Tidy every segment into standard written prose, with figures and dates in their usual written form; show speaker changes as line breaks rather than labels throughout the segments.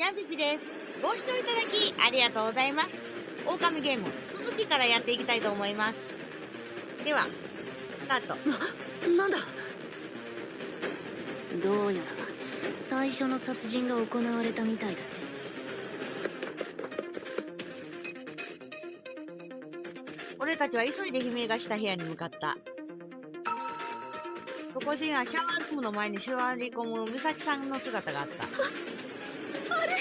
ゃんぴぴです。ご視聴いただきありがとうございます。狼ゲーム、続きからやっていきたいと思います。では、スタート。
なんだ。どうやら最初の殺人が行われたみたいだね。
俺たちは急いで悲鳴がした部屋に向かった。そこにはシャワールームの前に座り込む美咲さんの姿があった。
あれ。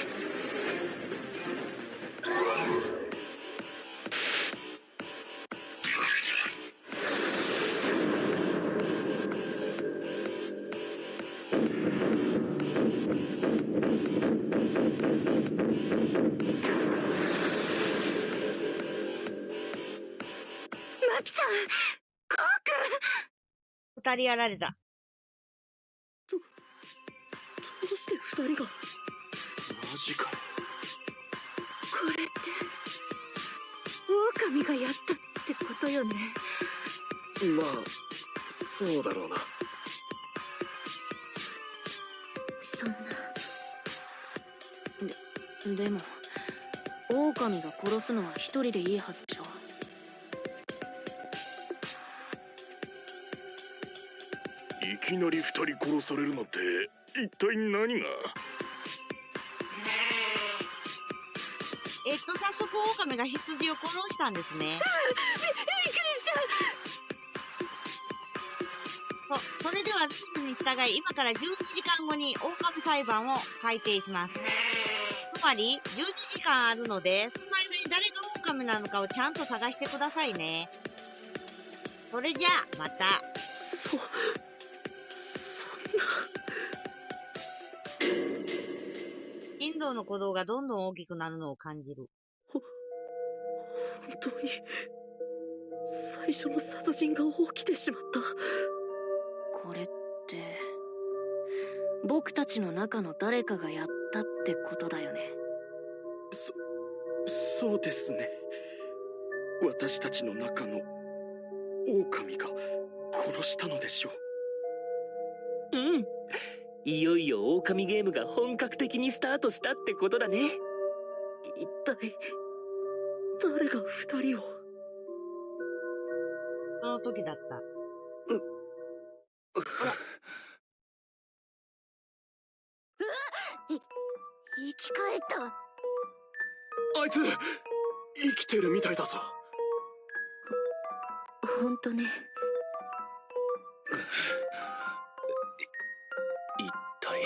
マキさん、コウ君。
二人やられた。
どうして二人が。
マジか。
これって狼がやったってことよね。
まあそうだろうな。
そんな。でも狼が殺すのは一人でいいはずでしょ。
いきなり二人殺されるなんて一体何が。
早速狼が羊を殺したんですね。
びっくりした。
それではルールに従い、今から12時間後に狼裁判を改定します。つまり、12時間あるので、その間に誰が狼なのかをちゃんと探してくださいね。それじゃあ、また。
そんな。
インドの鼓動がどんどん大きくなるのを感じる。
本当に最初の殺人が起きてしまった。これって僕たちの中の誰かがやったってことだよね。
そうですね。私たちの中の狼が殺したのでしょう。
うん、いよいよ狼ゲームが本格的にスタートしたってことだね。
一体誰が二人を。
その時だった。
生き返った。
あいつ生きてるみたいだぞ。
ほんとね。
一体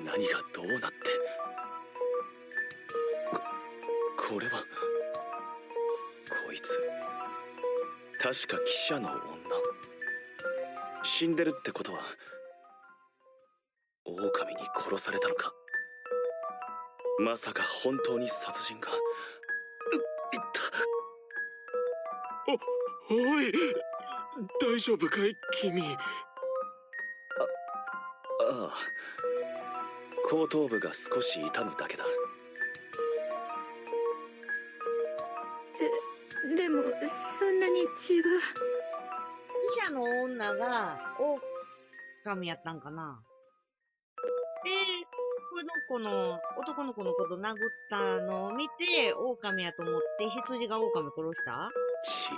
何がどうなって。これはこいつ確か記者の女。死んでるってことは狼に殺されたのか。まさか本当に殺人が。おい、大丈夫かい君。ああ、後頭部が少し痛むだけだ。
でもそんなに血が。
記者の女が狼やったんかな。で、この男の子のこと殴ったのを見て、狼やと思って羊が狼殺した？
血。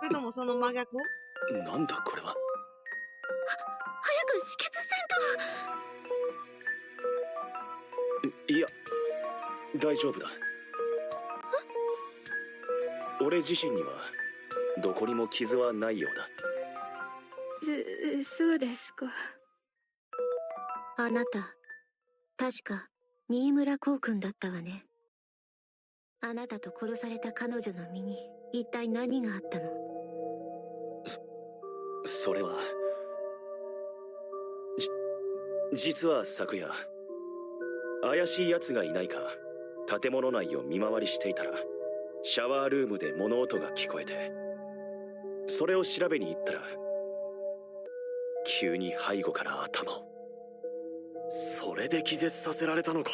それともその真逆？
なんだこれは。
早く止血せんと。
いや、大丈夫だ。俺自身にはどこにも傷はないようだ。
そうですか。あなた確か新村光君だったわね。あなたと殺された彼女の身に一体何があったの？
それは実は昨夜怪しい奴がいないか建物内を見回りしていたら、シャワールームで物音が聞こえて、それを調べに行ったら急に背後から頭を。それで気絶させられたのか。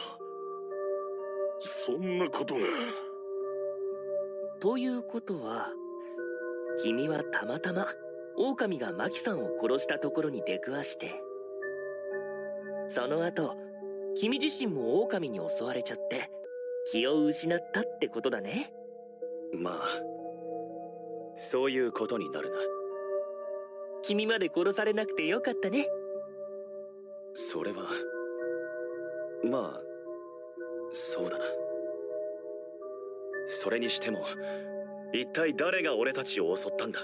そんなことが。
ということは、君はたまたま狼がマキさんを殺したところに出くわして、その後君自身も狼に襲われちゃって気を失ったってことだね。
まあ、そういうことになるな。
君まで殺されなくてよかったね。
それは、まあ、そうだな。それにしても、一体誰が俺たちを襲ったんだ？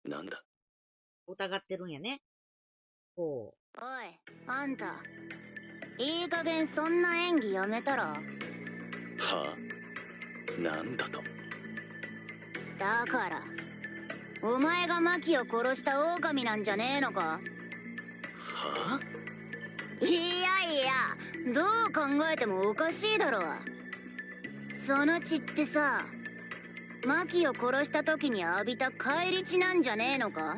なんだ？
疑ってるんやね。ほ
おい、あんた。いい加減そんな演技やめたら？
はあ？なんだと？
だから、お前がマキを殺した狼なんじゃねえのか？
はあ？
いやいや、どう考えてもおかしいだろ。その血ってさ、マキを殺した時に浴びた返り血なんじゃねえのか？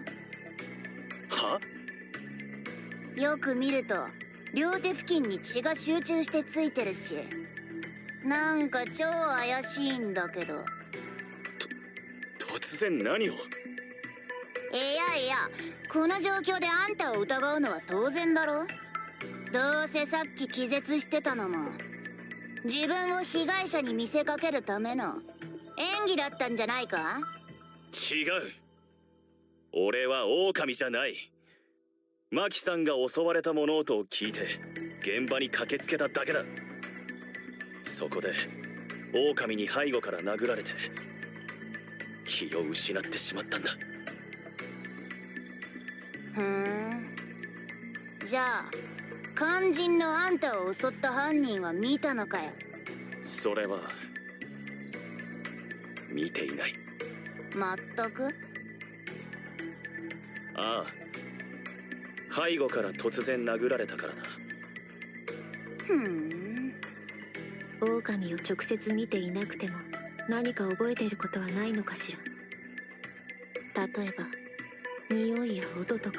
は？
よく見ると両手付近に血が集中してついてるし、なんか超怪しいんだけど。
突然何を？
いやいや、この状況であんたを疑うのは当然だろ。どうせさっき気絶してたのも自分を被害者に見せかけるための演技だったんじゃないか？
違う。俺は狼じゃない。マキさんが襲われた物音を聞いて現場に駆けつけただけだ。そこで狼に背後から殴られて気を失ってしまったんだ。
じゃあ肝心のあんたを襲った犯人は見たのかよ？
それは見ていない。
まったく。
ああ、背後から突然殴られたからな。
狼を直接見ていなくても何か覚えていることはないのかしら。例えば匂いや音とか。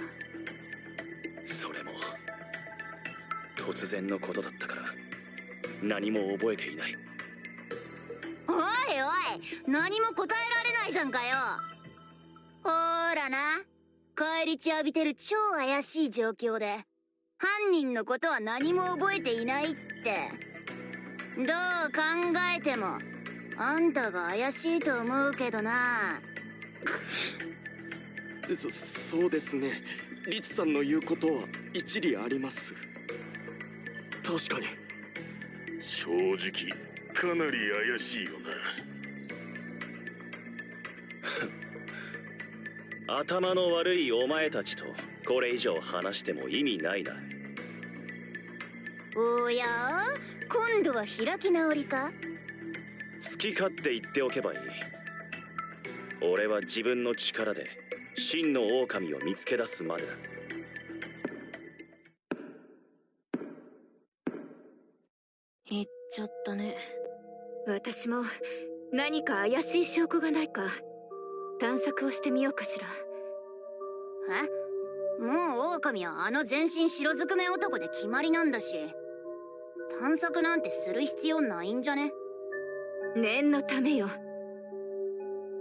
それも突然のことだったから何も覚えていない。
おいおい、何も答えられないじゃんかよ。ほーらな、返り血浴びてる超怪しい状況で犯人のことは何も覚えていないって。どう考えてもあんたが怪しいと思うけどな。
そうですね。リツさんの言うことは一理あります。確かに。
正直かなり怪しいよ
な。頭の悪いお前たちとこれ以上話しても意味ないな。
おや、今度は開き直りか？
好き勝手言っておけばいい。俺は自分の力で真の狼を見つけ出すまでだ。
言っちゃったね。私も何か怪しい証拠がないか探索をしてみようかしら。
もう狼はあの全身白ずくめ男で決まりなんだし、探索なんてする必要ないんじゃね？
念のためよ。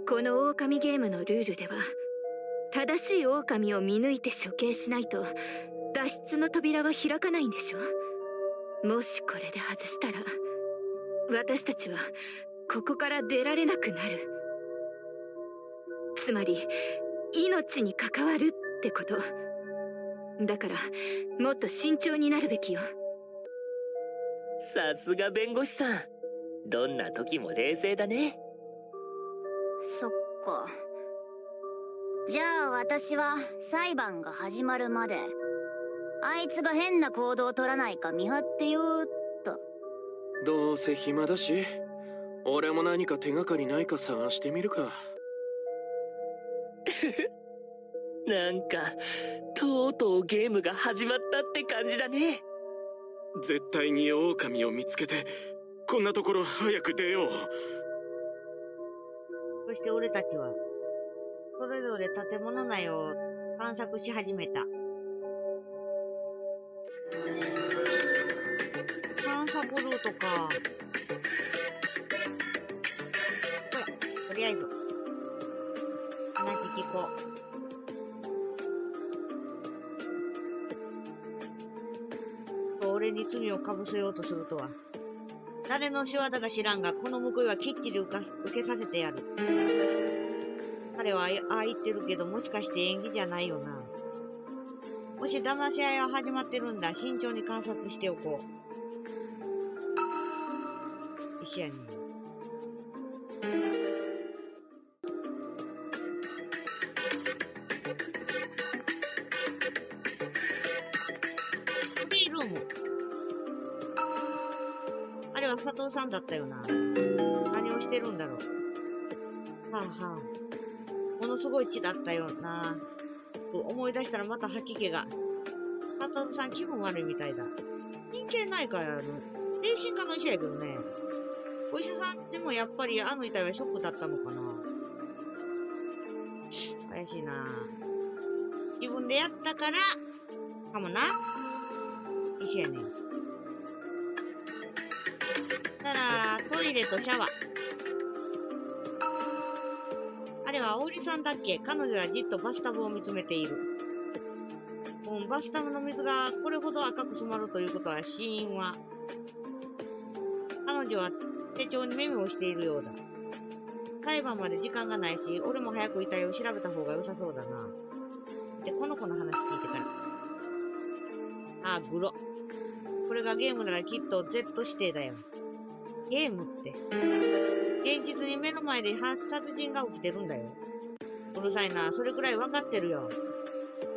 この狼ゲームのルールでは正しい狼を見抜いて処刑しないと脱出の扉は開かないんでしょ。もしこれで外したら私たちはここから出られなくなる。つまり命に関わるってこと。だからもっと慎重になるべきよ。
さすが弁護士さん、どんな時も冷静だね。
そっか。じゃあ私は裁判が始まるまであいつが変な行動を取らないか見張ってよーっと。
どうせ暇だし、俺も何か手がかりないか探してみるか。
なんかとうとうゲームが始まったって感じだね。
絶対に狼を見つけてこんなところ早く出よう。
そして俺たちは、それぞれ建物内を探索し始めた。探索ルートか。ほら、とりあえず、話聞こう。俺に罪をかぶせようとするとは。誰の仕業か知らんが、この報いはきっちり受けさせてやる。彼はああ言ってるけど、もしかして演技じゃないよな。もし騙し合いは始まってるんだ、慎重に観察しておこう。石屋に。プレイルーム。あれは佐藤さんだったよな。何をしてるんだろう。はあはあ。ものすごい血だったよな。思い出したらまた吐き気が。佐藤さん気分悪いみたいだ。神経内科やる。精神科の医者やけどね。お医者さんでもやっぱりあの遺体はショックだったのかな。怪しいな。自分でやったから、かもな。医者やねん。たら、トイレとシャワー。あれは、おりさんだっけ？彼女はじっとバスタブを見つめている。バスタブの水がこれほど赤く染まるということは死因は、彼女は手帳にメモをしているようだ。裁判まで時間がないし、俺も早く遺体を調べた方が良さそうだな。で、この子の話聞いてから。ああ、グロ。これがゲームならきっと Z 指定だよ。ゲームって。現実に目の前で殺人が起きてるんだよ。うるさいな。それくらいわかってるよ。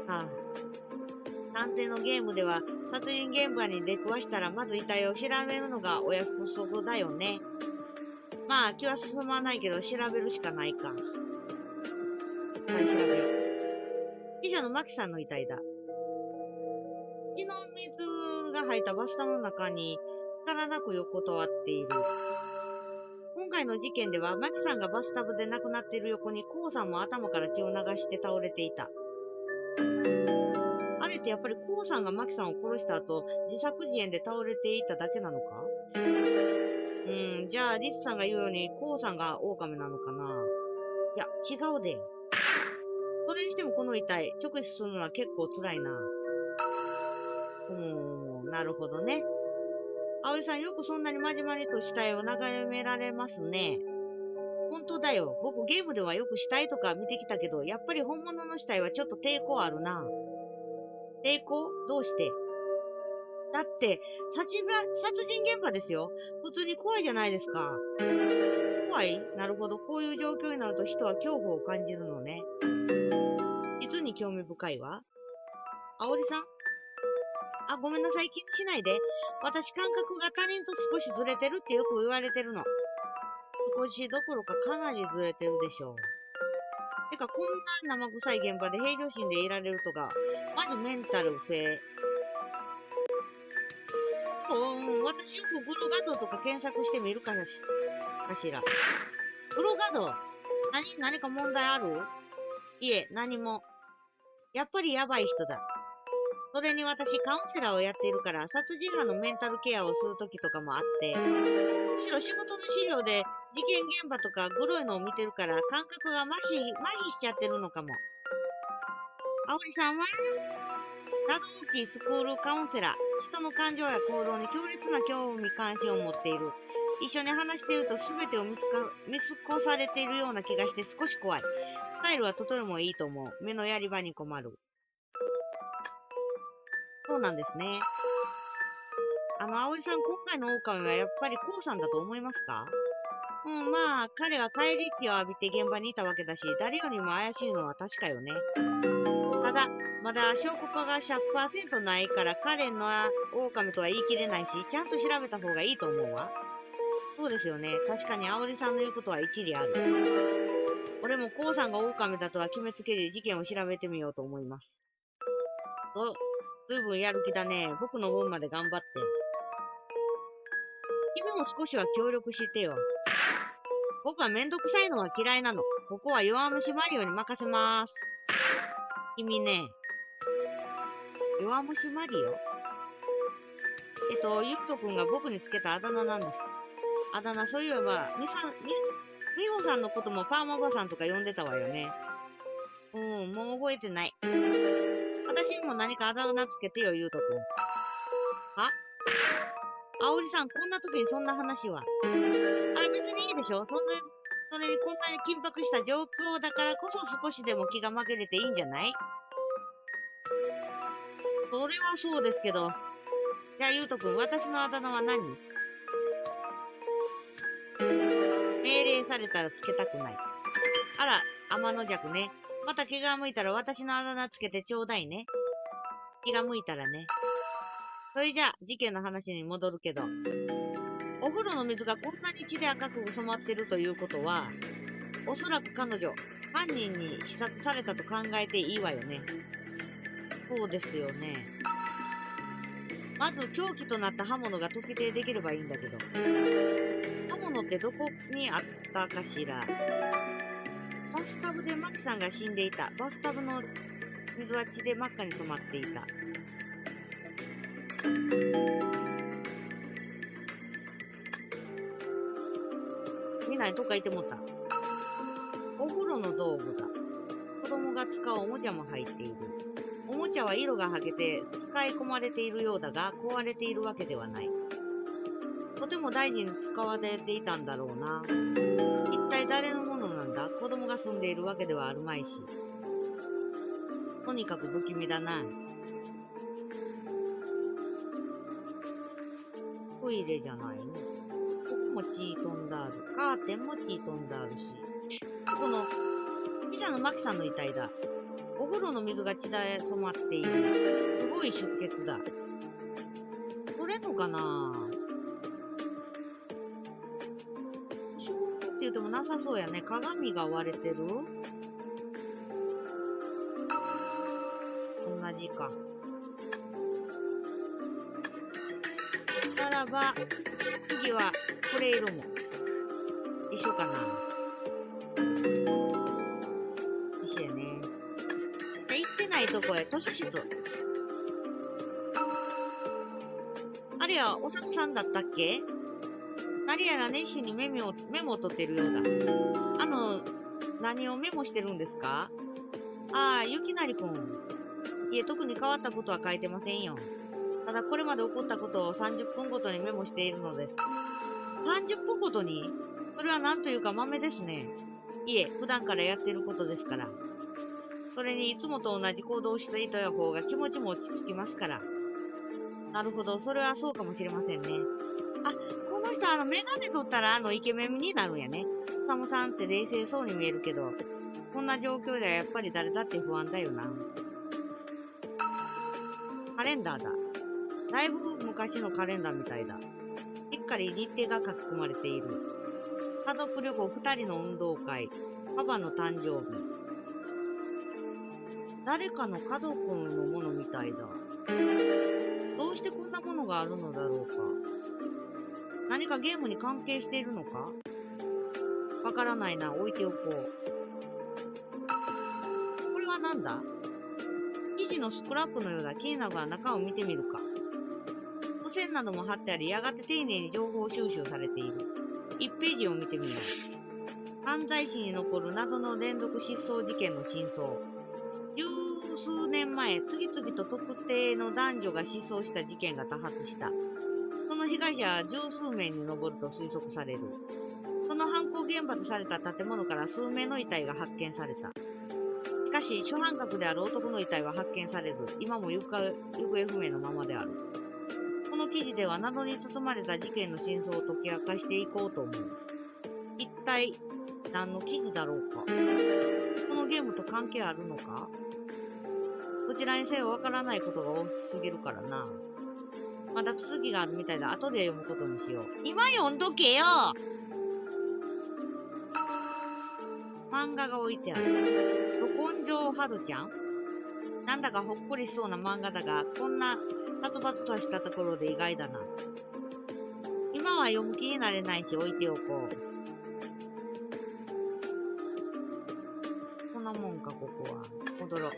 はあ。探偵のゲームでは、殺人現場に出くわしたらまず遺体を調べるのがお約束だよね。まあ、気は進まないけど調べるしかないか。はい、調べよう。記者のマキさんの遺体だ。血の水が入ったバスタブの中に力なく横たわっている。今回の事件では、マキさんがバスタブで亡くなっている横に、コウさんも頭から血を流して倒れていた。あれってやっぱりコウさんがマキさんを殺した後、自作自演で倒れていただけなのか？じゃあ、リスさんが言うように、コウさんが狼なのかな？いや、違うで。それにしてもこの遺体、直視するのは結構辛いな。なるほどね。あおりさん、よくそんなにまじまりと死体を眺められますね。本当だよ。僕ゲームではよく死体とか見てきたけど、やっぱり本物の死体はちょっと抵抗あるな。抵抗？どうして？だって、殺人現場ですよ。普通に怖いじゃないですか。怖い？なるほど。こういう状況になると人は恐怖を感じるのね。実に興味深いわ。あおりさん？あ、ごめんなさい。気にしないで。私感覚が他人と少しずれてるってよく言われてるの。少しどころかかなりずれてるでしょう。てか、こんな生臭い現場で平常心でいられるとか、マジメンタル不正。私よくグロ画像とか検索してみるかしら。グロ画像？何か問題ある？いえ、何も。やっぱりやばい人だ。それに私、カウンセラーをやっているから、殺人犯のメンタルケアをするときとかもあって、むしろ仕事の資料で事件現場とかグロいのを見てるから、感覚が麻痺しちゃってるのかも。あおりさんは謎多きスクールカウンセラー。人の感情や行動に強烈な興味関心を持っている。一緒に話していると全てを見透かされているような気がして少し怖い。スタイルはとてもいいと思う。目のやり場に困る。そうなんですね。あおりさん、今回の狼はやっぱりコウさんだと思いますか？まあ、彼は返り血を浴びて現場にいたわけだし、誰よりも怪しいのは確かよね。ただ、まだ証拠化が 100% ないから彼の狼とは言い切れないし、ちゃんと調べた方がいいと思うわ。そうですよね。確かにあおりさんの言うことは一理ある。俺もコウさんが狼だとは決めつけで事件を調べてみようと思います。ずいぶんやる気だね。僕の分まで頑張って。君も少しは協力してよ。僕はめんどくさいのは嫌いなの。ここは弱虫マリオに任せます。君ね。弱虫マリオ？ゆうとくんが僕につけたあだ名なんです。あだ名、そういえば、みほさんのこともパーマおばさんとか呼んでたわよね。もう覚えてない。私にも何かあだ名つけてよ、ゆうとくん。は？あおりさん、こんな時にそんな話は。あれ別にいいでしょ？それにこんなに緊迫した状況だからこそ少しでも気が紛れていいんじゃない？それはそうですけど。じゃあ、ゆうとくん、私のあだ名は何？命令されたらつけたくない。あら、天の弱ね。また気が向いたら私のあだ名つけてちょうだいね。気が向いたらね。それじゃあ、事件の話に戻るけど。お風呂の水がこんなに血で赤く染まってるということは、おそらく彼女、犯人に刺殺されたと考えていいわよね。そうですよね。まず凶器となった刃物が特定できればいいんだけど。刃物ってどこにあったかしら。バスタブでマキさんが死んでいた。バスタブの水は血で真っ赤に染まっていた。みんなにどっか行ってもった。お風呂の道具だ。子供が使うおもちゃも入っている。おもちゃは色が剥げて使い込まれているようだが、壊れているわけではない。とても大事に使われていたんだろうな。一体誰のものなんだ？子供が住んでいるわけではあるまいし。とにかく不気味だな。トイレじゃないの。ここも血飛んだある。カーテンも血飛んだあるし。この、記者のマキさんの遺体だ。お風呂の水が血で染まっている。すごい出血だ。取れんのかな？シューって言ってもなさそうやね。鏡が割れてる？同じか。ならば、次は、これ色も。一緒かな。一緒やね。じゃ、行ってないとこへ、図書室。あれや、おさくさんだったっけ？何やら熱心にメモを取ってるようだ。何をメモしてるんですか？ああ、ゆきなりくん。いえ、特に変わったことは書いてませんよ。ただ、これまで起こったことを30分ごとにメモしているのです。30分ごとに？それはなんというか豆ですね。いえ、普段からやってることですから。それにいつもと同じ行動をしていた方が気持ちも落ち着きますから。なるほど、それはそうかもしれませんね。あ、この人メガネ取ったらイケメンになるんやね。サムさんって冷静そうに見えるけど、こんな状況ではやっぱり誰だって不安だよな。カレンダーだ。だいぶ昔のカレンダーみたいだ。しっかり日程が書き込まれている。家族旅行2人の運動会。パパの誕生日。誰かの家族のものみたいだ。どうしてこんなものがあるのだろうか。何かゲームに関係しているのか？わからないな。置いておこう。これは何だ？記事のスクラップのようだ。気になるが中を見てみるか。付箋なども貼ってあり、やがて丁寧に情報収集されている。1ページを見てみよう。犯罪史に残る謎の連続失踪事件の真相。十数年前、次々と特定の男女が失踪した事件が多発した。その被害者は十数名に上ると推測される。その犯行現場とされた建物から数名の遺体が発見された。しかし、主犯格である男の遺体は発見されず、今も行方不明のままである。この記事では謎に包まれた事件の真相を解き明かしていこうと思う。一体、何の記事だろうか。このゲームと関係あるのか？どちらにせよわからないことが多すぎるからな。まだ続きがあるみたいだ。後で読むことにしよう。今読んどけよ！漫画が置いてある。ど根性はるちゃん？なんだかほっこりしそうな漫画だが、こんなバツバツとしたところで意外だな。今は読む気になれないし置いておこう。こんなもんか、ここは。戻ろう。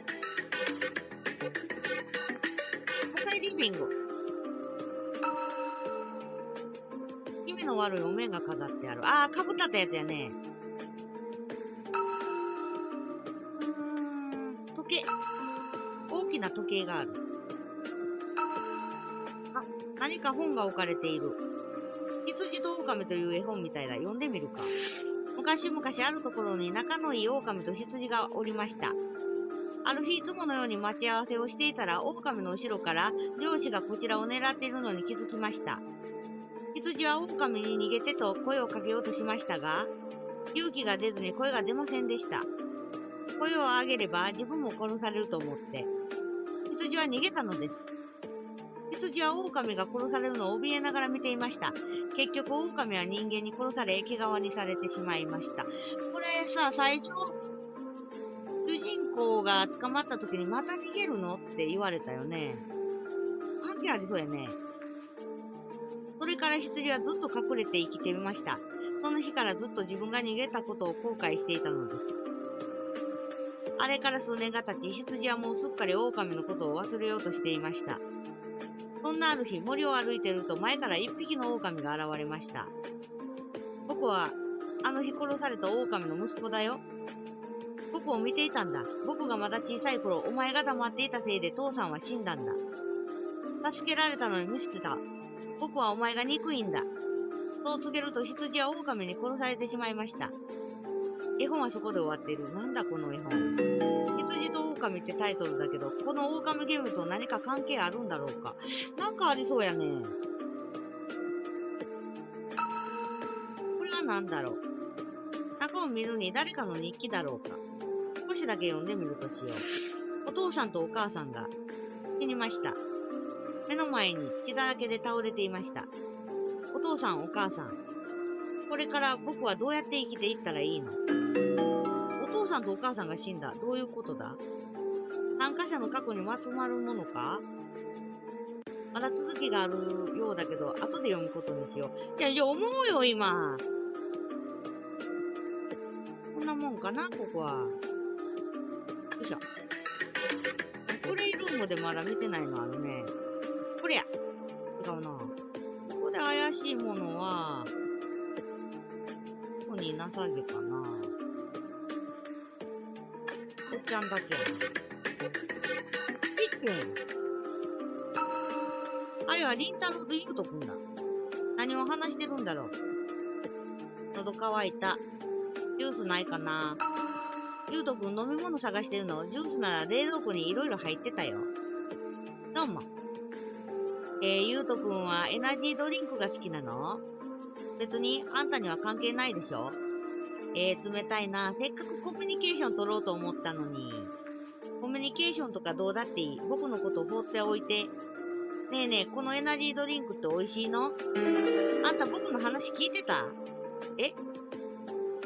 向かいリビング。気味の悪いお面が飾ってある。あー、かぶったってやつやね。時計。大きな時計がある。あ、何か本が置かれている。羊と狼という絵本みたいだ。読んでみるか。昔々あるところに仲のいい狼と羊がおりました。ある日いつものように待ち合わせをしていたら、狼の後ろから上司がこちらを狙っているのに気づきました。羊は狼に逃げてと声をかけようとしましたが、勇気が出ずに声が出ませんでした。声を上げれば自分も殺されると思って、羊は逃げたのです。羊は狼が殺されるのを怯えながら見ていました。結局狼は人間に殺され、毛皮にされてしまいました。これさ、最初、主人公が捕まった時にまた逃げるのって言われたよね。関係ありそうやね。それから羊はずっと隠れて生きてみました。その日からずっと自分が逃げたことを後悔していたのです。あれから数年が経ち、羊はもうすっかり狼のことを忘れようとしていました。そんなある日、森を歩いていると前から一匹の狼が現れました。僕は、あの日殺された狼の息子だよ。僕を見ていたんだ。僕がまだ小さい頃、お前が黙っていたせいで父さんは死んだんだ。助けられたのに見捨てた。僕はお前が憎いんだ。そう告げると羊は狼に殺されてしまいました。絵本はそこで終わっている。なんだこの絵本。羊と狼ってタイトルだけど、この狼ゲームと何か関係あるんだろうか。なんかありそうやね。これは何だろう。中を見ずに誰かの日記だろうか。少しだけ読んでみるとしよう。お父さんとお母さんが死にました。目の前に血だらけで倒れていました。お父さん、お母さん。これから僕はどうやって生きていったらいいの？お父さんとお母さんが死んだ。どういうことだ？参加者の過去にまとまるものか？まだ続きがあるようだけど、後で読むことにしよう。いや、読もうよ、今。こんなもんかな、ここは。よいしょ。プレイルームでまだ見てないのあるね。これや。違うな。ここで怪しいものは、ここになさげかな。おっちゃんだけやな。ピックン。あれはリンタロウとユウトくんだ。何を話してるんだろう。喉乾いた。ジュースないかな。ユウトくん飲み物探してるの？ジュースなら冷蔵庫にいろいろ入ってたよ。どうも。ユウトくんはエナジードリンクが好きなの？別にあんたには関係ないでしょ？冷たいな。せっかくコミュニケーション取ろうと思ったのに。コミュニケーションとかどうだっていい。僕のことを放っておいて。ねえねえ、このエナジードリンクって美味しいの？あんた僕の話聞いてた？え？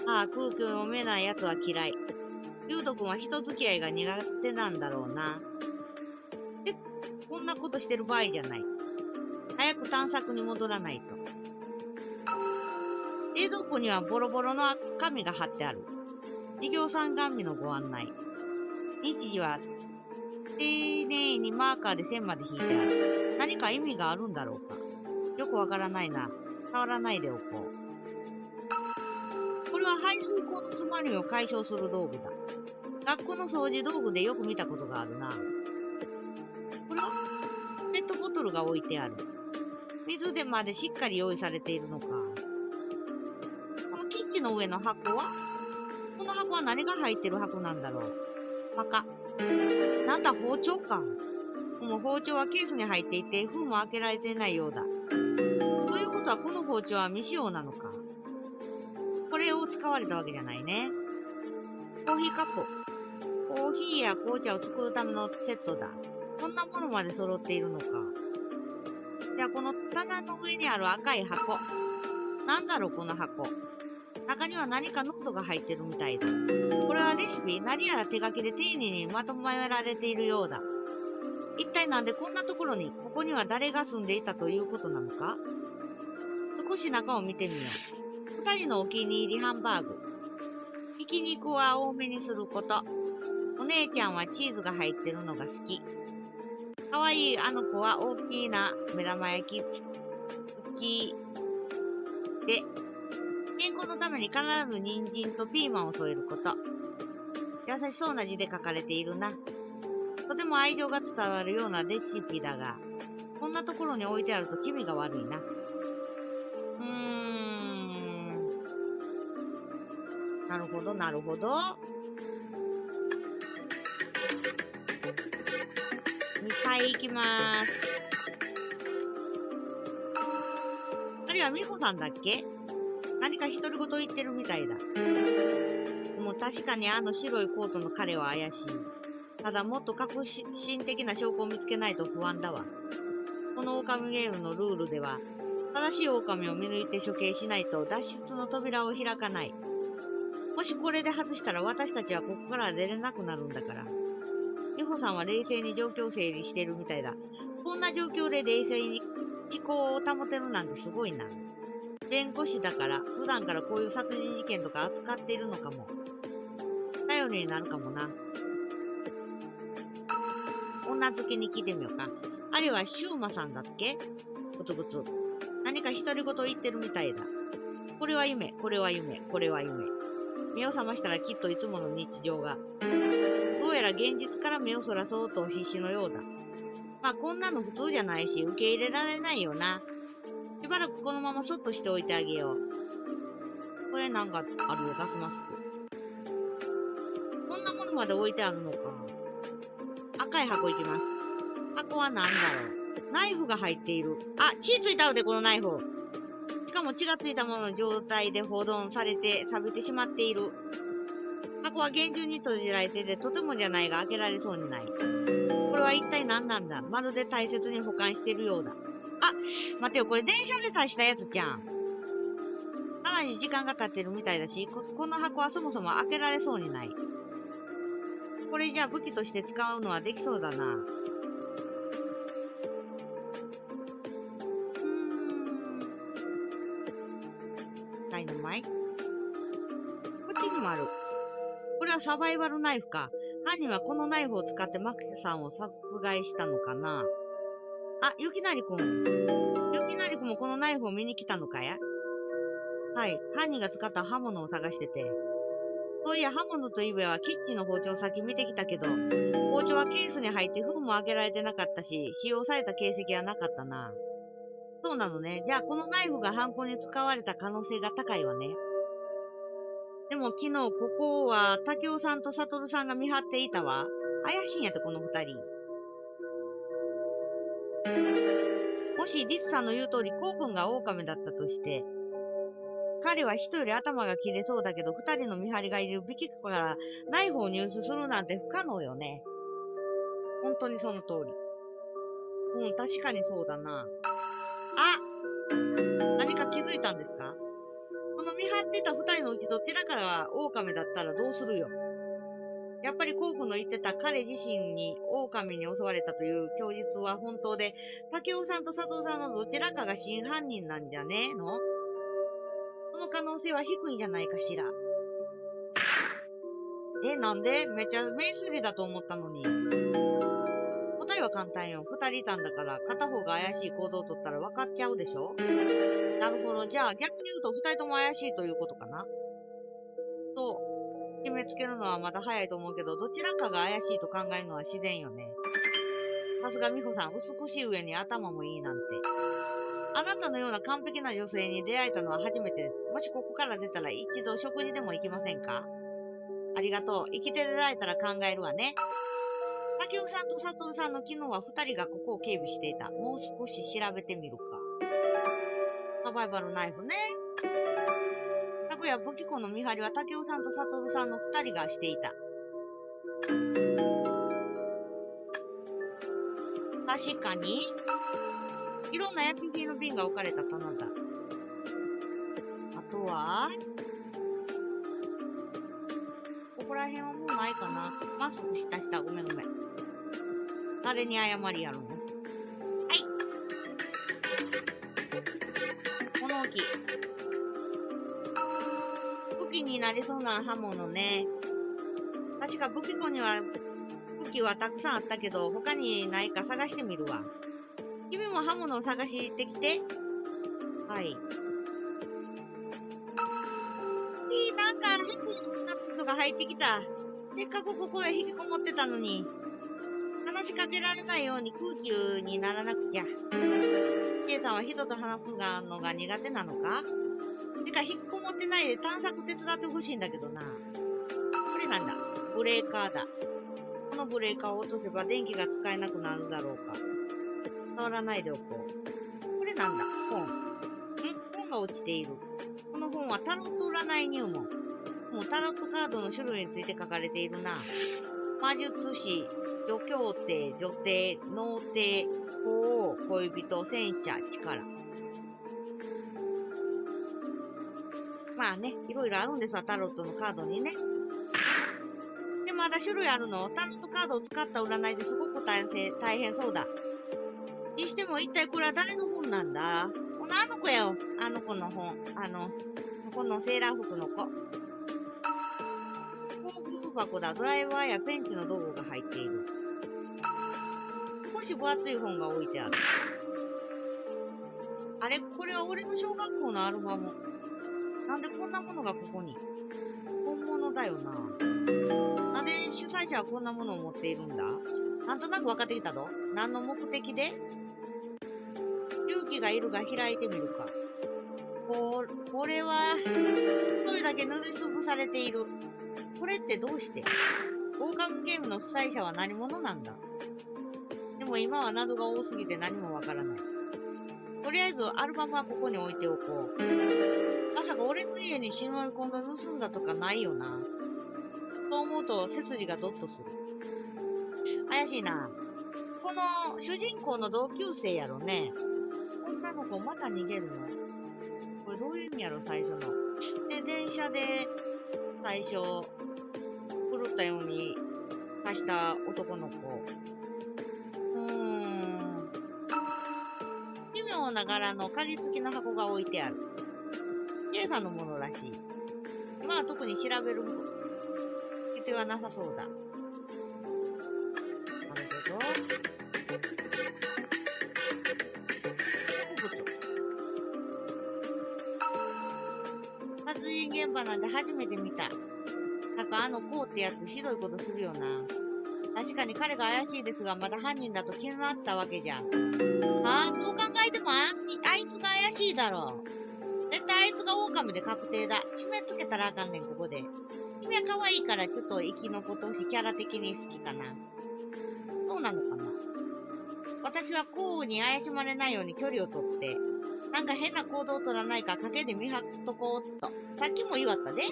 ああ、空気を読めない奴は嫌い。ユウトくんは人付き合いが苦手なんだろうな。で、こんなことしてる場合じゃない。早く探索に戻らないと。冷蔵庫にはボロボロの紙が貼ってある。事業参観日のご案内。日時は丁寧にマーカーで線まで引いてある。何か意味があるんだろうか。よくわからないな。触らないでおこう。これは排水口の詰まりを解消する道具だ。学校の掃除道具でよく見たことがあるな。これはペットボトルが置いてある。水でまでしっかり用意されているのか。このキッチンの上の箱は？この箱は何が入ってる箱なんだろう。墓。なんだ、包丁か。もう包丁はケースに入っていて、封も開けられていないようだ。ということは、この包丁は未使用なのか。これを使われたわけじゃないね。コーヒーカップ。コーヒーや紅茶を作るためのセットだ。こんなものまで揃っているのか。じゃあ、この棚の上にある赤い箱。なんだろう、この箱。中には何かノートが入ってるみたいだ。これはレシピ？何やら手書きで丁寧にまとめられているようだ。一体なんでこんなところに、ここには誰が住んでいたということなのか？少し中を見てみよう。二人のお気に入りハンバーグ。ひき肉は多めにすること。お姉ちゃんはチーズが入ってるのが好き。かわいいあの子は大きな目玉焼き好き。で、健康のために必ず人参とピーマンを添えること。優しそうな字で書かれているな。とても愛情が伝わるようなレシピだが、こんなところに置いてあると気味が悪いな。なるほど、なるほど。2階行きまーす。あるいは美穂さんだっけ？何か独り言言ってるみたいだ。でも確かにあの白いコートの彼は怪しい。ただもっと革新的な証拠を見つけないと不安だわ。この狼ゲームのルールでは、正しい狼を見抜いて処刑しないと脱出の扉を開かない。もしこれで外したら私たちはここから出れなくなるんだから。美穂さんは冷静に状況整理してるみたいだ。こんな状況で冷静に思考を保てるなんてすごいな。弁護士だから、普段からこういう殺人事件とか扱っているのかも。頼りになるかもな。女好きに聞いてみようか。あるいはシューマさんだっけ？ブツブツ。何か独り言言ってるみたいだ。これは夢、これは夢、これは夢。目を覚ましたらきっといつもの日常が。どうやら現実から目をそらそうと必死のようだ。まあこんなの普通じゃないし受け入れられないよな。しばらくこのままそっとしておいてあげよう。これなんかあるよ、ガスマスク。こんなものまで置いてあるのか。赤い箱いきます。箱は何だろう。ナイフが入っている。あ、血ついたのでこのナイフ。しかも血がついたものの状態で保存されて錆びてしまっている。箱は厳重に閉じられててとてもじゃないが開けられそうにない。これは一体何なんだ？まるで大切に保管しているようだ。あ、待てよ、これ電車で刺したやつじゃん。かなり時間が経ってるみたいだし、この箱はそもそも開けられそうにない。これじゃあ武器として使うのはできそうだな。ダイナマイト。こっちにもある。これはサバイバルナイフか。犯人はこのナイフを使ってマキさんを殺害したのかな。あ、ゆきなりくん。ゆきなりくんもこのナイフを見に来たのかや？はい。犯人が使った刃物を探してて。そういや、刃物といえばキッチンの包丁を先見てきたけど、包丁はケースに入って封も開けられてなかったし、使用された形跡はなかったな。そうなのね。じゃあこのナイフが犯行に使われた可能性が高いわね。でも昨日ここは竹雄さんと悟さんが見張っていたわ。怪しいんやってこの二人。もしリツさんの言う通りコウ君が狼だったとして、彼は人より頭が切れそうだけど二人の見張りがいるビキックからナイフを入手するなんて不可能よね。本当にその通り。確かにそうだな。あ！何か気づいたんですか？この見張ってた二人のうちどちらかが狼だったらどうするよ。やっぱりコウ君の言ってた彼自身に狼に襲われたという供述は本当で、竹雄さんと佐藤さんのどちらかが真犯人なんじゃねえの？その可能性は低いんじゃないかしら。なんで？めっちゃ名推理だと思ったのに。答えは簡単よ。二人いたんだから、片方が怪しい行動をとったら分かっちゃうでしょ？なるほど。じゃあ逆に言うと二人とも怪しいということかな？そう。決めつけるのはまだ早いと思うけど、どちらかが怪しいと考えるのは自然よね。さすが美穂さん、美しい上に頭もいいなんて。あなたのような完璧な女性に出会えたのは初めてです。もしここから出たら一度食事でも行きませんか？ありがとう。生きて出られたら考えるわね。竹雄さんと佐藤さんの昨日は二人がここを警備していた。もう少し調べてみるか。サバイバルナイフね。昨夜武器庫の見張りは竹雄さんと佐藤さんの二人がしていた。確かに。いろんな薬品の瓶が置かれた棚だ。あとは、ここら辺はもうないかな。マスクした。ごめん。誰に謝りやるの？はい。物置。武器になりそうな刃物ね。確か武器庫には武器はたくさんあったけど、他にないか探してみるわ。君も刃物を探してきて。はい。なんか変なことが入ってきた。せっかくここへ引きこもってたのに。悲話しかけられないように空気にならなくちゃ。K さんは人と話すのが苦手なのか？てか、引っこもってないで探索手伝ってほしいんだけどな。これなんだ。ブレーカーだ。このブレーカーを落とせば電気が使えなくなるだろうか。触らないでおこう。これなんだ。本が落ちている。この本はタロット占い入門。もうタロットカードの種類について書かれているな。魔術師、女教廷、女帝、脳帝、法王、恋人、戦車、力。まあね、いろいろあるんですわ、タロットのカードにね。で、まだ種類あるの？タロットカードを使った占いですごく大変そうだ。にしても一体これは誰の本なんだ？このあの子やよ。あの子の本。このセーラー服の子。工具箱だ。ドライバーやペンチの道具が入っている。少し分厚い本が置いてある。あれ？これは俺の小学校のアルバム。なんでこんなものがここに？本物だよな。なんで主催者はこんなものを持っているんだ？なんとなく分かってきたぞ。何の目的で？勇気がいるが開いてみるか。これは、一人だけ塗りつぶされている。これってどうして？狼ゲームの主催者は何者なんだ？でも今は謎が多すぎて何もわからない。とりあえずアルバムはここに置いておこう。まさか俺の家に忍び込んだ盗んだとかないよな。そう思うと背筋がドッとする。怪しいな。この主人公の同級生やろね。女の子また逃げるの？これどういう意味やろ、最初の。で、電車で最初、狂ったように刺した男の子。奇妙な柄の鍵付きの箱が置いてある。K さんのものらしい。今は特に調べる必要はなさそうだ。なるほど。殺人現場なんて初めて見た。なんかこうってやつひどいことするよな。確かに彼が怪しいですが、まだ犯人だと決まったわけじゃん。ああ、どう考えてもあいつが怪しいだろう。絶対あいつが狼で確定だ。締め付けたらあかんねん、ここで。君は可愛いからちょっと生き残ってほしい。キャラ的に好きかな。そうなのかな。私は幸運に怪しまれないように距離をとって、なんか変な行動を取らないか賭けで見張っとこうっと。さっきも言わったで。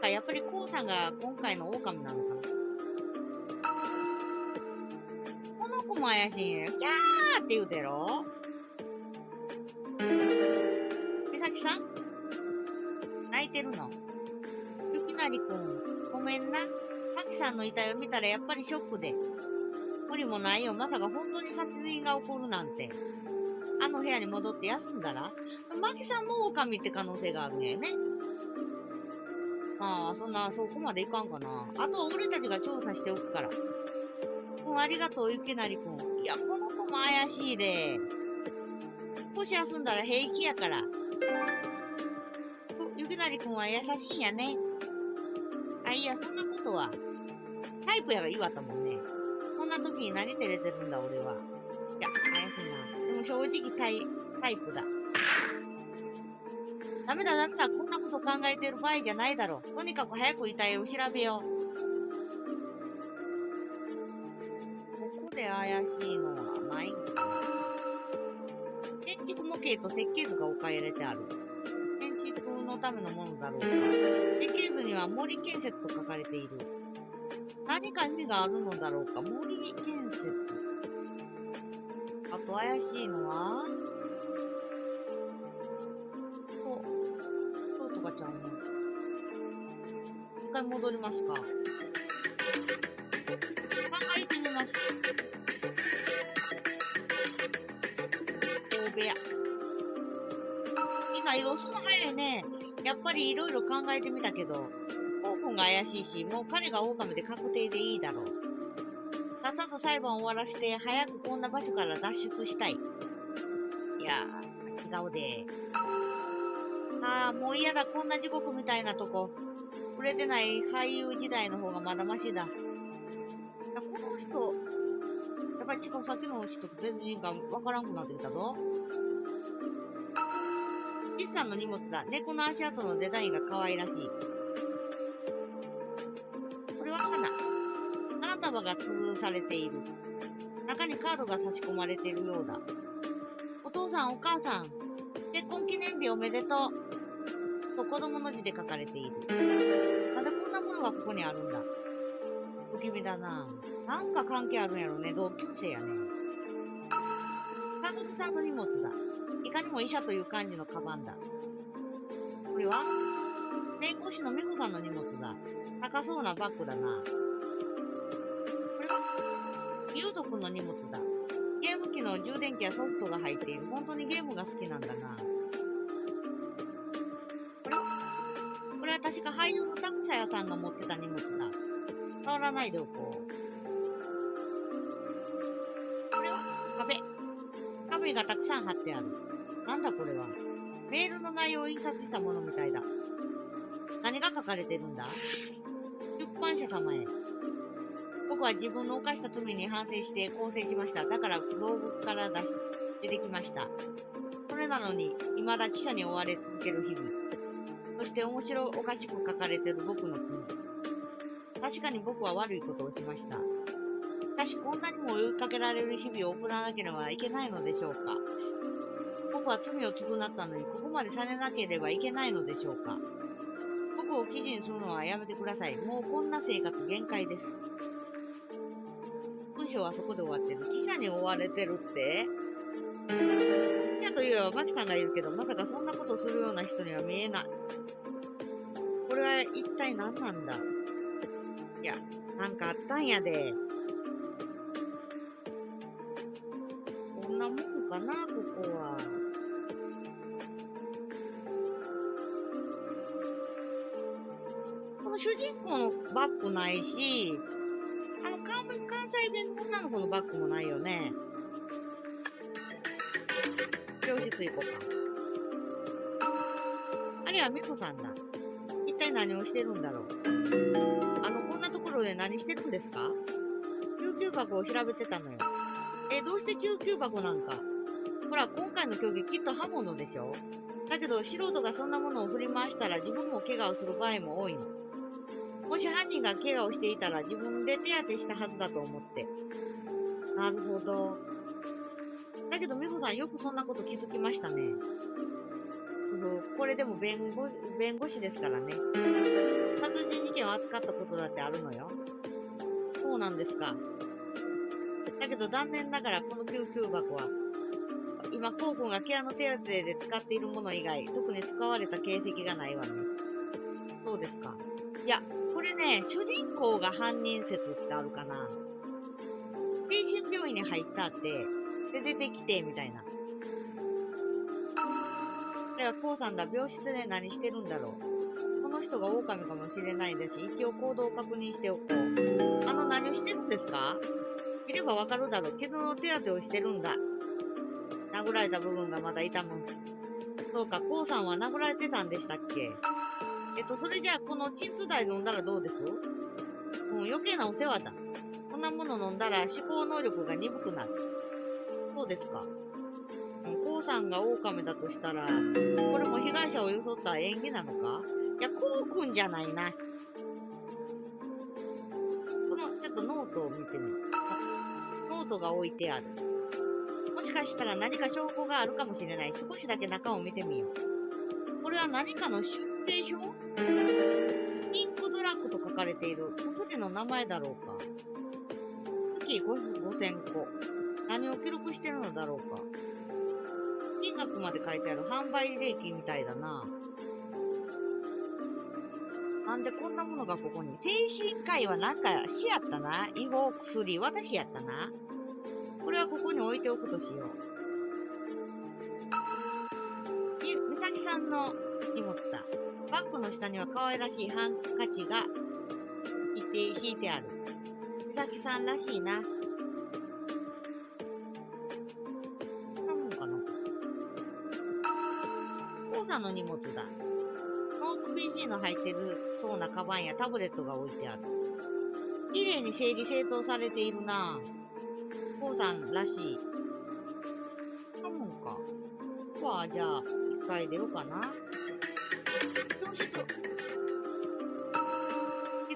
やっぱりコウさんが今回の狼なのかな。この子も怪しいんやよ。キャーって言うてろ。美咲さん泣いてるの？ゆきなりくん、ごめんな。マキさんの遺体を見たらやっぱりショックで。無理もないよ。まさか本当に殺人が起こるなんて。あの部屋に戻って休んだらマキさんも狼って可能性があるんやね。ああ、そこまでいかんかな。あとは俺たちが調査しておくから。ありがとう、ゆきなりくん。いや、この子も怪しいで。少し休んだら平気やから。ゆきなりくんは優しいんやね。あ、いや、そんなことは。タイプやが言わったもんね。こんな時に何照れてるんだ、俺は。いや、怪しいな。でも正直タイプだ。ダメだ。こんなこと考えてる場合じゃないだろ。とにかく早く遺体を調べよう。ここで怪しいのはないんかな。建築模型と設計図が置かれてある。建築のためのものだろうか。設計図には森建設と書かれている。何か意味があるのだろうか。森建設。あと怪しいのはそうとかちゃうね。一回戻りますか。考えてみます。大部屋。みんな移動するの早いね。やっぱりいろいろ考えてみたけど、オープンが怪しいし、もう彼が狼で確定でいいだろう。さっさと裁判を終わらせて、早くこんな場所から脱出したい。いやー、違うで。ああ、もう嫌だ、こんな地獄みたいなとこ。触れてない俳優時代の方がまだマシだ。この人、やっぱりさっきの人と別人かわからんくなってきたぞ。リスさんの荷物だ。猫の足跡のデザインが可愛らしい。これは花。花束が潰されている。中にカードが差し込まれているようだ。お父さん、お母さん、結婚記念日おめでとう。と子供の字で書かれている。なんでこんなものがここにあるんだ。不気味だな。なんか関係あるんやろね。同級生やね。カズルさんの荷物だ。いかにも医者という感じのカバンだ。これは弁護士の美穂さんの荷物だ。高そうなバッグだな。これはゆうとくんの荷物だ。ゲーム機の充電器やソフトが入っている。本当にゲームが好きなんだな。これは確か俳優のタクサヤさんが持ってた荷物だ。触らないでおこう。これは壁。壁がたくさん貼ってある。なんだこれは。メールの内容を印刷したものみたいだ。何が書かれてるんだ？出版社様へ。僕は自分の犯した罪に反省して更生しました。だから牢獄から出てきました。それなのに、未だ記者に追われ続ける日々。そして面白おかしく書かれている僕の罪。確かに僕は悪いことをしました。しかしこんなにも追いかけられる日々を送らなければいけないのでしょうか。僕は罪を償ったのにここまでされなければいけないのでしょうか。僕を記事にするのはやめてください。もうこんな生活限界です。文章はそこで終わってる。記者に追われてるって？記者といえばマキさんがいるけど、まさかそんなことをするような人には見えない。これは一体何なんだ？いや、なんかあったんやで。こんなもんかな、ここは。この主人公のバッグないし、関西弁の女の子のバッグもないよね。教室行こうか。あれは美穂さんだ。一体何をしてるんだろう。こんなところで何してるんですか？救急箱を調べてたのよ。どうして救急箱なんか？ほら、今回の競技きっと刃物でしょ？だけど素人がそんなものを振り回したら自分も怪我をする場合も多いの。もし犯人が怪我をしていたら自分で手当てしたはずだと思って。なるほど。だけど美穂さんよくそんなこと気づきましたね。これでも弁護士ですからね。殺人事件を扱ったことだってあるのよ。そうなんですか。だけど残念ながらこの救急箱は、今、コウ君がケアの手当で使っているもの以外、特に使われた形跡がないわね。そうですか。いや、これね、主人公が犯人説ってあるかな。精神病院に入ったって、で、出てきて、みたいな。これはコウさんだ。病室で何してるんだろう。この人が狼かもしれないですし、一応行動を確認しておこう。何をしてるんですか？見ればわかるだろう。傷の手当てをしてるんだ。殴られた部分がまだ痛む。そうか、コウさんは殴られてたんでしたっけ？それじゃあ、この鎮痛剤飲んだらどうです？余計なお世話だ。こんなもの飲んだら思考能力が鈍くなる。そうですか。コウさんが狼だとしたら、これも被害者を装った演技なのか？いや、コウ君じゃないな。ちょっとノートを見てみる。ノートが置いてある。もしかしたら何か証拠があるかもしれない。少しだけ中を見てみよう。これは何かの集計表？ピンクドラッグと書かれている薬の名前だろうか。月5000個。何を記録してるのだろうか。金額まで書いてある販売履歴みたいだな。なんでこんなものがここに？精神科医はなんか死やったな。違法薬、私やったな。これはここに置いておくとしよう。美咲さんの荷物だ。バッグの下には可愛らしいハンカチが引いてある。美咲さんらしいな。こんなもんかな。コウさんの荷物だ。ノート PC の入ってるそうなカバンやタブレットが置いてある。綺麗に整理整頓されているなぁ。コウささんらしい。そんなもんか。じゃあ、一回出ようかな。教室。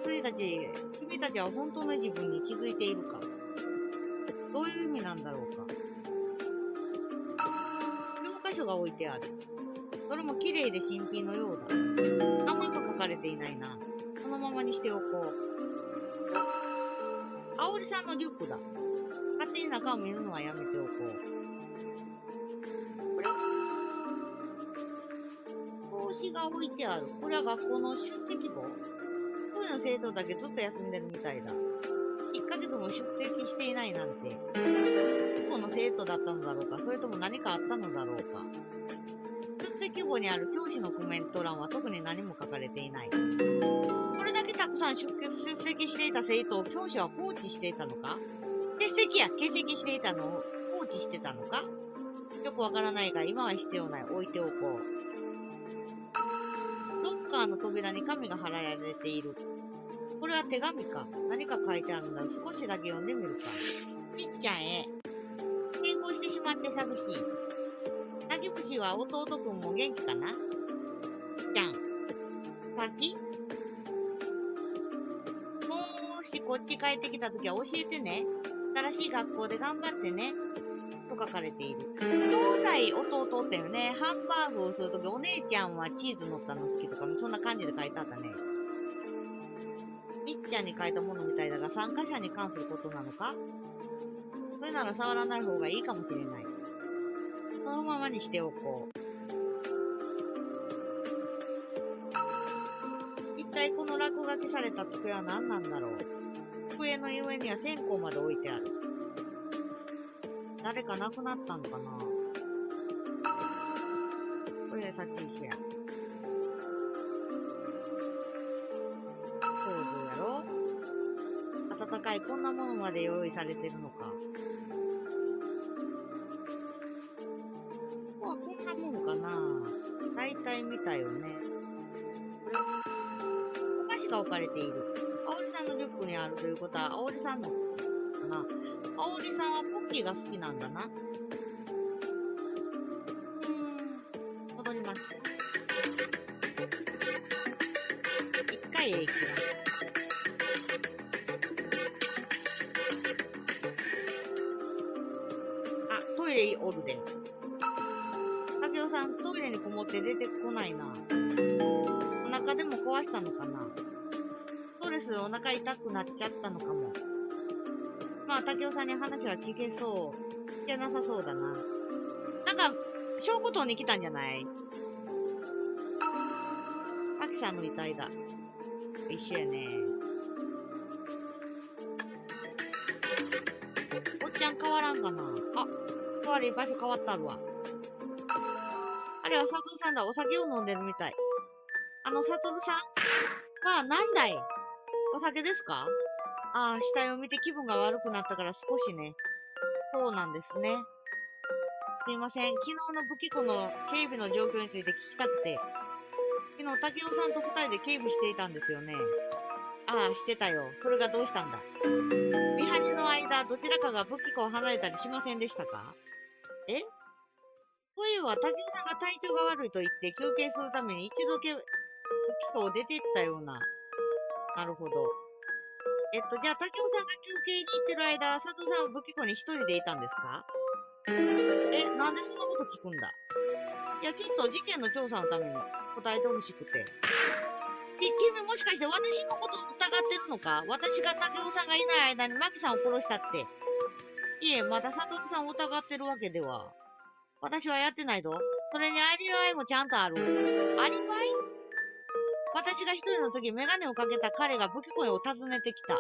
君たちは本当の自分に気づいているか？どういう意味なんだろうか。教科書が置いてある。どれも綺麗で新品のようだ。名前も書かれていないな。このままにしておこう。あおりさんのリュックだ。勝手に中を見るのはやめておこう。これ帽子が置いてある。これは学校の出席簿？一人の生徒だけずっと休んでるみたいだ。1ヶ月も出席していないなんて。どこの生徒だったのだろうか、それとも何かあったのだろうか。出席簿にある教師のコメント欄は特に何も書かれていない。これだけたくさん出席していた生徒を教師は放置していたのか？欠席していたのを放置してたのか？よくわからないが今は必要ない。置いておこう。ロッカーの扉に紙が貼られている。これは手紙か。何か書いてあるんだ。少しだけ読んでみるか。みっちゃんへ。転校してしまって寂しい。泣き虫は弟くんも元気かな？じゃん。先？もしこっち帰ってきたときは教えてね。新しい学校で頑張ってね。と書かれている。兄弟弟っていうね、ハンバーグをするときお姉ちゃんはチーズ乗ったの好きとか、そんな感じで書いてあったね。みっちゃんに書いたものみたいだが、参加者に関することなのか？それなら触らない方がいいかもしれない。そのままにしておこう。一体この落書きされた机は何なんだろう。机の上には線香まで置いてある。誰か亡くなったのかな？これでさっき一緒や。そうやろ？温かいこんなものまで用意されてるのか。こんなもんかな。大体見たよね。お菓子が置かれている。あおりさんのリュックにあるということは、あおりさんのかな。あおりさんはポッキーが好きなんだな。戻ります。一回へ行きます。あ、トイレおるで。たけおさん、トイレにこもって出てこないな。お腹でも壊したのかな。ストレスでお腹痛くなっちゃったのかも。まあ、たけおさんに話は聞けなさそうだな。なんか、証拠塔に来たんじゃない？アキさんの遺体だ。一緒やね。おっちゃん変わらんかな？あ、悪い場所変わったるわ。あれは佐藤さんだ。お酒を飲んでるみたい。佐藤さんはなんだい？お酒ですか？ああ、死体を見て気分が悪くなったから少しね。そうなんですね。すいません。昨日の武器庫の警備の状況について聞きたくて。昨日、竹雄さんと二人で警備していたんですよね。ああ、してたよ。それがどうしたんだ？見張りの間、どちらかが武器庫を離れたりしませんでしたか？え？そういえば、竹雄さんが体調が悪いと言って休憩するために一度武器庫を出て行ったような。なるほど。じゃあ、竹雄さんが休憩に行ってる間、佐藤さんは武器庫に一人でいたんですか？なんでそんなこと聞くんだ？いや、ちょっと事件の調査のために答えてほしくて。君もしかして私のことを疑ってるのか？私が竹雄さんがいない間にマキさんを殺したって。いえ、まだ佐藤さんを疑ってるわけでは。私はやってないぞ。それにアリバイもちゃんとある。アリバイ？私が一人の時、メガネをかけた彼が武器庫を訪ねてきた。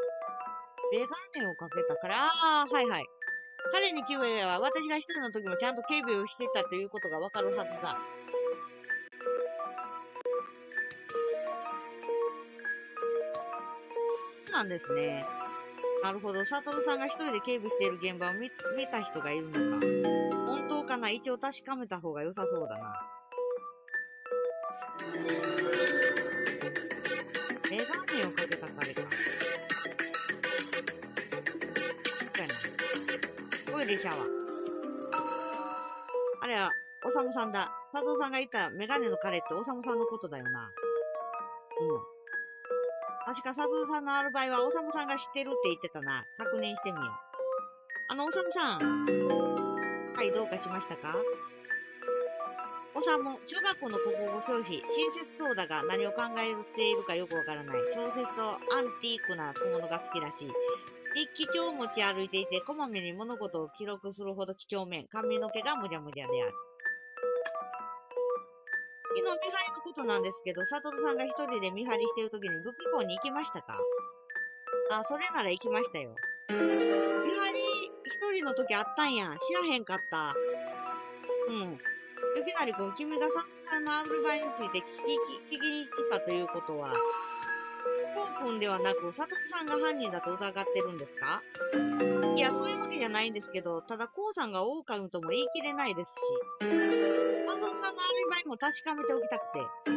メガネをかけた彼？はいはい。彼に聞けば、私が一人の時もちゃんと警備をしていたということがわかるはずだ。そうなんですね。なるほど。サトルさんが一人で警備している現場を見た人がいるのか。本当かな？一応確かめた方が良さそうだな。メガネをかけた彼か。そうやな。トイレシャワー。あれは、おさむさんだ。佐藤さんが言ったメガネの彼っておさむさんのことだよな。確か佐藤さんのアルバイはおさむさんが知ってるって言ってたな。確認してみよう。おさむさん。はい、どうかしましたか？おさむ、中学校の国語教師、親切そうだが何を考えているかよくわからない。小説とアンティークな小物が好きらしい。日記帳を持ち歩いていて、こまめに物事を記録するほど几帳面。髪の毛がむじゃむじゃである。昨日見張りのことなんですけど、サトルさんが一人で見張りしているときに武器庫に行きましたか？あ、それなら行きましたよ。見張り一人の時あったんや。知らへんかった。ゆきなりくん、君がサトルさんのアルバイについて聞きに来たということは、コウ君ではなく、サトルさんが犯人だと疑ってるんですか？いや、そういうわけじゃないんですけど、ただコウさんが狼とも言い切れないですし、サトルさんのアルバイも確かめておきたくて。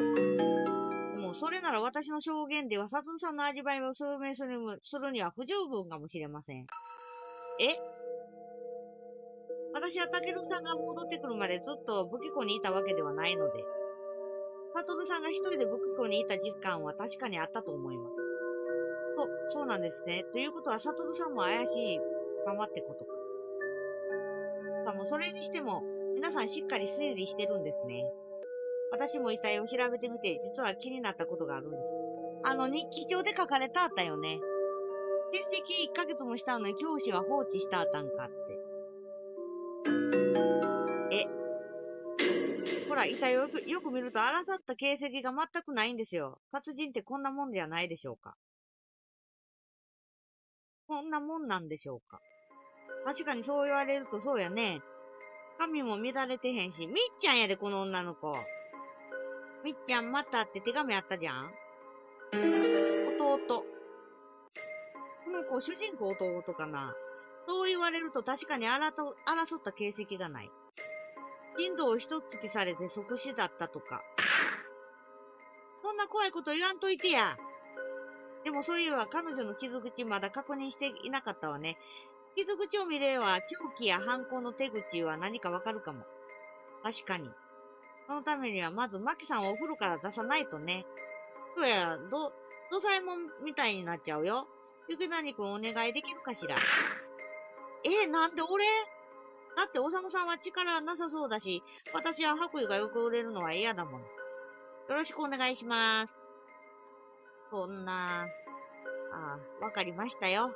もう、それなら私の証言では、サトルさんのアリバイを証明するには不十分かもしれません。え？私はタケルさんが戻ってくるまでずっと武器庫にいたわけではないので、サトルさんが一人で武器庫にいた時間は確かにあったと思います。そうなんですね。ということは、サトルさんも怪しいままってことか。さあ、もうそれにしても、皆さんしっかり推理してるんですね。私も遺体を調べてみて、実は気になったことがあるんです。日記帳で書かれたあったよね。欠席1ヶ月もしたのに教師は放置したあったんかって。ほら、遺体をよく見ると、争った形跡が全くないんですよ。殺人ってこんなもんじゃないでしょうか。こんなもんなんでしょうか。確かにそう言われるとそうやね。髪も乱れてへんし、みっちゃんやで、この女の子。みっちゃんまたって手紙あったじゃん？弟。この子、主人公弟かな。そう言われると確かに争った形跡がない。人道を一突きされて即死だったとか。そんな怖いこと言わんといてや。でもそういえば彼女の傷口まだ確認していなかったわね。傷口を見れば凶器や犯行の手口は何かわかるかも。確かに。そのためにはまずマキさんをお風呂から出さないとね。そうや、ドサエモンみたいになっちゃうよ。ゆきなにくんお願いできるかしら。なんで俺？だっておさむさんは力なさそうだし、私は白衣が汚れるのは嫌だもん。よろしくお願いします。そんな。わかりましたよ。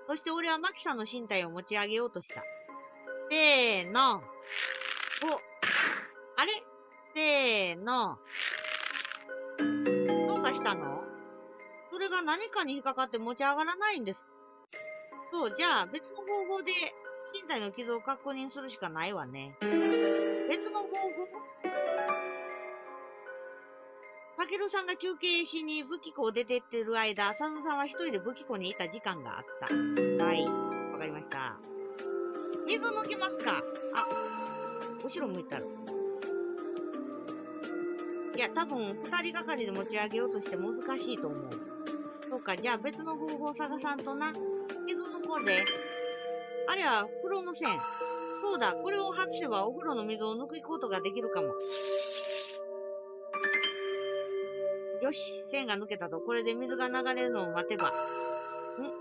そして俺はマキさんの身体を持ち上げようとした。せーの。あれ？せーの。どうかしたの？それが何かに引っかかって持ち上がらないんです。そう、じゃあ別の方法で身体の傷を確認するしかないわね。別の方法？タケルさんが休憩しに武器庫を出てってる間、サズさんは一人で武器庫にいた時間があった。はい。わかりました。水抜けますか？後ろ向いたる。いや、多分、二人がかりで持ち上げようとして難しいと思う。そうか、じゃあ別の方法を探さんとな。水抜こうぜ。あれは風呂の線。そうだ、これを外せばお風呂の水を抜くことができるかも。よし、線が抜けたと。これで水が流れるのを待てば。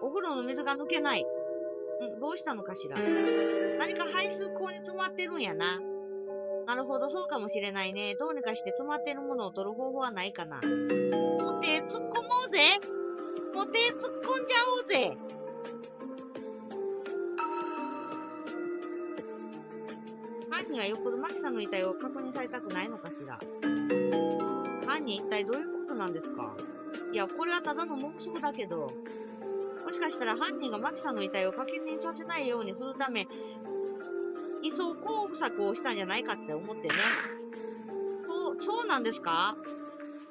お風呂の水が抜けない。どうしたのかしら。何か排水口に詰まってるんやな。なるほど、そうかもしれないね。どうにかして詰まってるものを取る方法はないかな。もう手突っ込もうぜ。もう手突っ込んじゃおうぜ。犯人はよっぽどマキさんの遺体を確認されたくないのかしら。犯人一体どういうことなんですか？いや、これはただの妄想だけど、もしかしたら犯人がマキさんの遺体を確認させないようにするため、偽装工作をしたんじゃないかって思ってね。そうなんですか？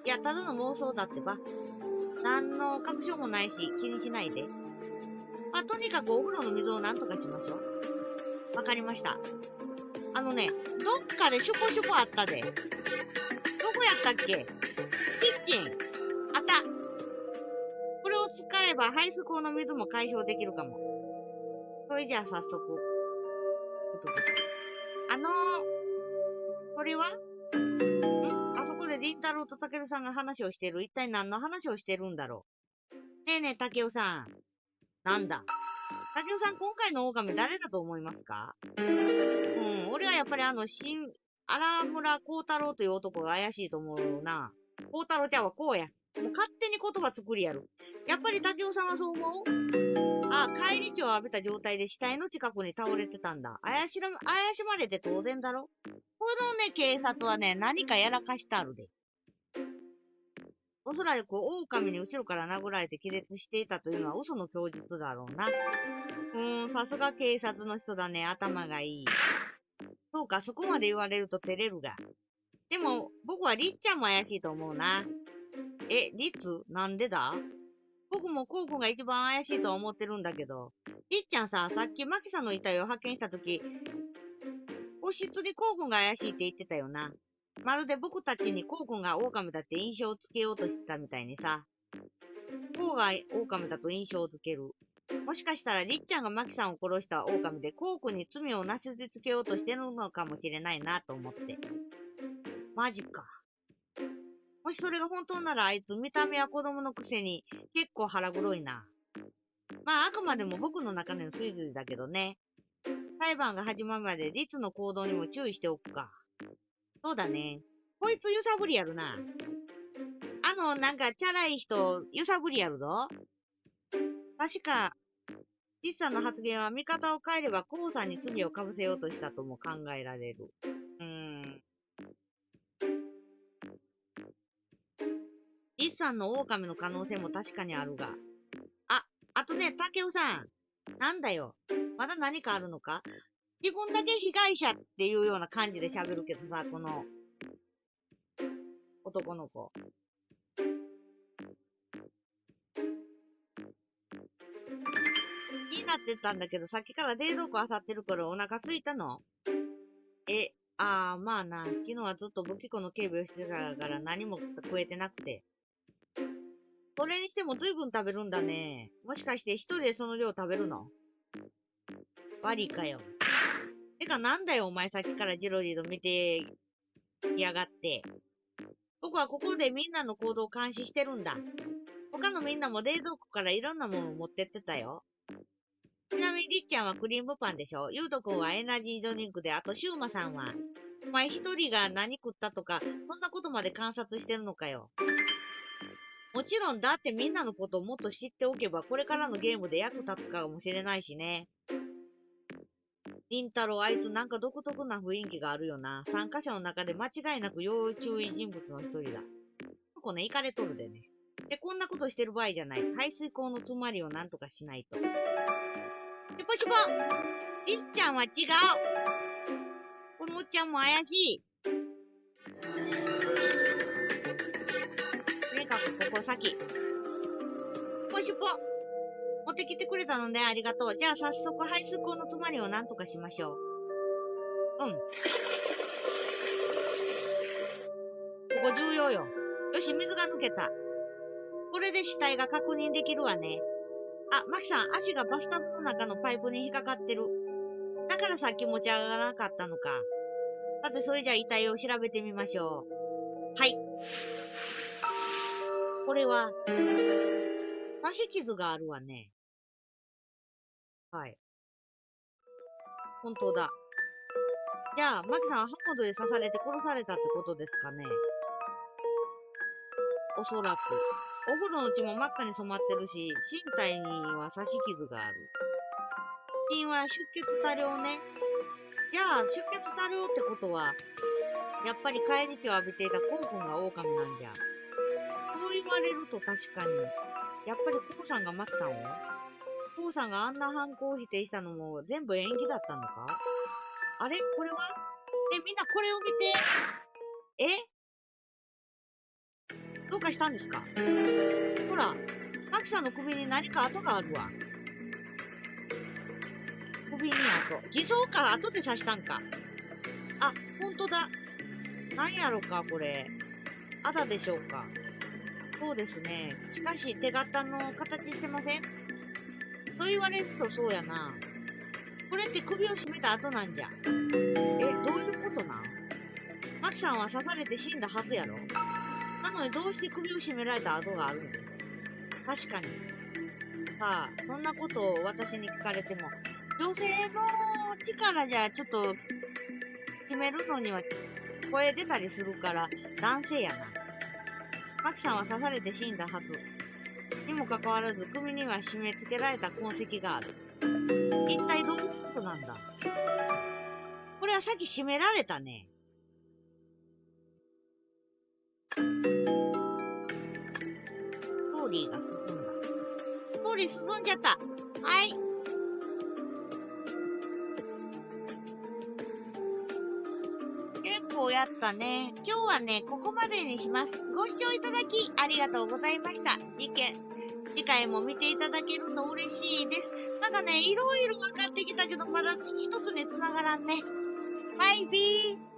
いや、ただの妄想だってば。何の確証もないし、気にしないで。とにかくお風呂の水を何とかしましょう。わかりました。どっかでシュコシュコあったで。どこやったっけ？キッチン。あった。これを使えば排水口の水も解消できるかも。それじゃあ早速、これはあそこでりんたろーとたけるさんが話をしてる。一体何の話をしてるんだろう。ねえねえ、たけおさん。なんだ。たけおさん、今回の狼誰だと思いますか？俺はやっぱり荒村光太郎という男が怪しいと思うな。光太郎ちゃんはこうや。もう勝手に言葉作りやる。やっぱりたけおさんはそう思う？返り血を浴びた状態で死体の近くに倒れてたんだ。怪しまれて当然だろ？このね、警察はね、何かやらかしてあるで。おそらく狼に後ろから殴られて気絶していたというのは嘘の供述だろうな。さすが警察の人だね。頭がいい。そうか、そこまで言われると照れるが。でも、僕はりっちゃんも怪しいと思うな。りつ？なんでだ？僕もコウ君が一番怪しいと思ってるんだけど。りっちゃんさ、さっきマキさんの遺体を発見したとき、個室にコウ君が怪しいって言ってたよな。まるで僕たちにコウ君が狼だって印象をつけようとしてたみたいにさ。コウが狼だと印象をつける。もしかしたらりっちゃんがマキさんを殺した狼でコウ君に罪をなすりつけようとしてるのかもしれないなと思って。マジか。もしそれが本当ならあいつ見た目は子供のくせに結構腹黒いな。まああくまでも僕の中での推理だけどね。裁判が始まるまでリツの行動にも注意しておくか。そうだね。こいつ揺さぶりやるな。なんかチャラい人揺さぶりやるぞ。確か、リツさんの発言は見方を変えればコウさんに罪をかぶせようとしたとも考えられる。リツさんの狼の可能性も確かにあるが。あとね、たけおさん。なんだよ。まだ何かあるのか？自分だけ被害者っていうような感じで喋るけどさ、この、男の子。気になってたんだけど、さっきから冷蔵庫漁ってるからお腹空いたの？まあな。昨日はずっと武器庫の警備をしてたから何も食えてなくて。それにしても随分食べるんだね。もしかして一人でその量食べるの？悪いかよ。てかなんだよお前さっきからジロリード見てやがって。僕はここでみんなの行動を監視してるんだ。他のみんなも冷蔵庫からいろんなものを持ってってたよ。ちなみにりっちゃんはクリームパンでしょ？ゆうとくんはエナジードリンクで、あとシューマさんは。お前一人が何食ったとか、そんなことまで観察してるのかよ。もちろんだってみんなのことをもっと知っておけばこれからのゲームで役立つかもしれないしね。りんたろー、あいつなんか独特な雰囲気があるよな。参加者の中で間違いなく要注意人物の一人だ。ここね、イカれとるでね。で、こんなことしてる場合じゃない。排水口の詰まりをなんとかしないと。シュポシュポ！りっちゃんは違う！このおっちゃんも怪しい。とにかくここ先。シュポシュポ！持ってきてくれたのでありがとう。じゃあ早速排水口の詰まりをなんとかしましょう。ここ重要よ。よし、水が抜けた。これで死体が確認できるわね。マキさん、足がバスタブの中のパイプに引っかかってる。だからさっき持ち上がらなかったのか。さて、それじゃあ遺体を調べてみましょう。はい。これは、刺し傷があるわね。はい。本当だ。じゃあ、マキさんは刃物で刺されて殺されたってことですかね。おそらく。お風呂の血も真っ赤に染まってるし、身体には刺し傷がある。死因は出血多量ね。じゃあ、出血多量ってことは、やっぱり返り血を浴びていたコウ君が狼なんじゃ。そう言われると確かに、やっぱりコウさんがマキさんを？コウさんがあんな犯行を否定したのも全部演技だったのか？あれこれは？みんなこれを見て。どうかしたんですか？ほら、マキさんの首に何か跡があるわ。首に跡。偽装か後で刺したんか。ほんとだ。何やろか、これ。あだでしょうか。そうですね。しかし、手形の形してません？と言われるとそうやな。これって首を絞めた後なんじゃ。どういうことなん？マキさんは刺されて死んだはずやろ。なのにどうして首を絞められた跡があるの？確かに。さあ、そんなことを私に聞かれても、女性の力じゃちょっと、締めるのには声出たりするから男性やな。マキさんは刺されて死んだはず。にもかかわらず首には締め付けられた痕跡がある。一体どういうことなんだ？これはさっき締められたね。ストーリーが進んだ。ストーリー進んじゃった。はい。結構やったね。今日はね、ここまでにします。ご視聴いただきありがとうございました。次回も見ていただけると嬉しいです。なんかね、いろいろ分かってきたけど、まだ一つに繋がらんね。バイビー。